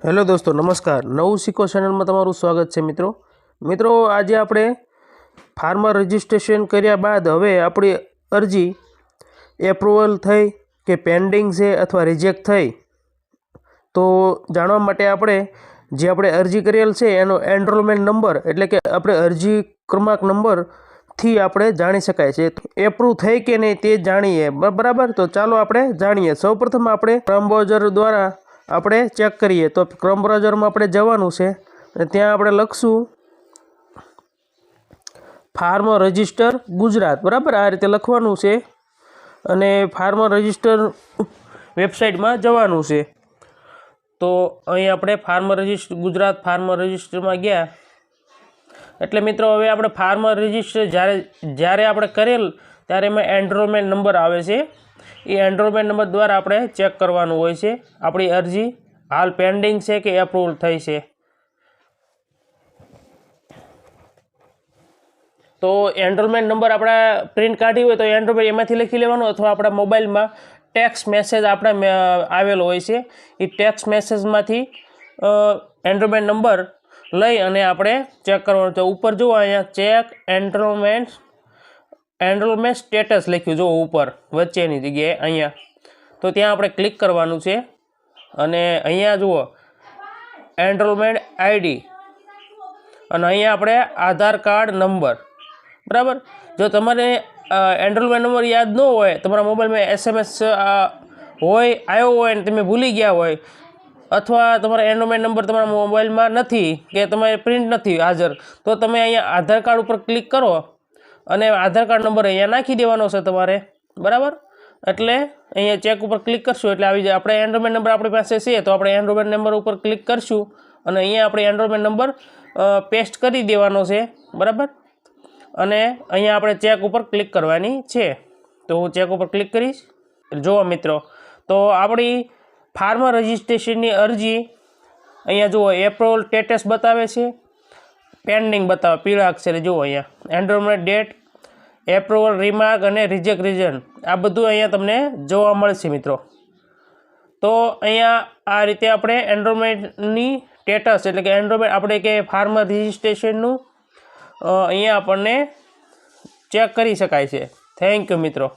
Hello दोस्तों नमस्कार। नवू सीखो चैनल में तमारुं स्वागत है। मित्रों आज आपणे फार्मर रजिस्ट्रेशन कर्या बाद हवे आपणी अरजी एप्रूवल थई के पेन्डिंग है अथवा रिजेक्ट थई तो जाणवा माटे आपणे जे आपणे अरजी करेल छे एनो एनरोलमेंट नंबर एटले के आपणे अरजी क्रमांक नंबर थी आपणे जाणी शकाय छे। एप्रूव थई के नहीं ते जाणीए बराबर। तो चालो आपणे जाणीए। सौप्रथम आपणे क्रोम ब्राउज़र द्वारा આપણે ચેક કરીએ તો ક્રોમ બ્રાઉઝરમાં આપણે જવાનું છે અને ત્યાં આપણે લખશું ફાર્મર રજિસ્ટર ગુજરાત બરાબર। આ રીતે લખવાનું છે અને ફાર્મર રજિસ્ટર વેબસાઇટમાં જવાનું છે। તો અહીં આપણે ફાર્મર રજિસ્ટર ગુજરાત ફાર્મર રજિસ્ટરમાં ગયા એટલે મિત્રો હવે આપણે ફાર્મર રજિસ્ટર જ્યારે આપણે કરેલ ત્યારે એમાં એનરોલમેન્ટ નંબર આવે છે। ये एनरोलमेंट नंबर द्वारा આપણે चेक करवानुं होय छे आपणी अरजी हाल पेन्डिंग है कि एप्रूवल थई छे। तो एनरोलमेंट नंबर आपणे प्रिंट काढी होय तो एनरोलमेंट एमांथी लखी लेवानुं अथवा आपणा मोबाइलमां टेक्स्ट मेसेज आपणे आवेलो होय छे ए टेक्स्ट मेसेजमांथी एनरोलमेंट नंबर लई अने आपणे चेक करवानुं छे। उपर जो अहींया चेक एनरोलमेंट स्टेटस लख्યું जो ऊपर वच्चेनी जग्याए अहींया तो त्यां आपणे क्लिक करवानुं छे अने अहींया जुओ एनरोलमेंट आईडी अने अहींया आपणे आधार कार्ड नंबर बराबर। जो तमारे एनरोलमेंट नंबर याद न होय तमारा मोबाइल में एसएमएस होय आव्यो होय अने तमे भूली गया होय अथवा तमारा एनरोलमेंट नंबर तमारा मोबाइल में नथी के तमारे प्रिंट नथी हाजर तो तमे अहींया आधार कार्ड पर क्लिक करो અને આધાર કાર્ડ નંબર અહીંયા નાખી દેવાનો છે તમારે બરાબર। એટલે અહીંયા ચેક ઉપર ક્લિક કરશું એટલે આવી જાય। આપણે એનરોલમેન્ટ નંબર આપણી પાસે છે તો આપણે એનરોલમેન્ટ નંબર ઉપર ક્લિક કરશું અને અહીંયા આપણે એનરોલમેન્ટ નંબર પેસ્ટ કરી દેવાનો છે બરાબર। અને અહીંયા આપણે ચેક ઉપર ક્લિક કરવાની છે તો હું ચેક ઉપર ક્લિક કરીશ। જુઓ મિત્રો તો આપણી ફાર્મર રજિસ્ટ્રેશનની અરજી અહીંયા જુઓ એપ્રુવલ સ્ટેટસ બતાવે છે, पेन्डिंग बताओ पीला अक्षरे जो अँ एनरोलमेंट डेट एप्रूवल रिमार्क और रिजेक्ट रीजन आ बधुं अँ तमने जोवा मळशे मित्रों। तो अँ आ रीते आपणे एनरोलमेंटनी स्टेटस एटले के एनरोलमेंट आपणे के फार्मर रजिस्ट्रेशननुं अँ आपणे चेक करी शकाय छे। थैंक यू मित्रों।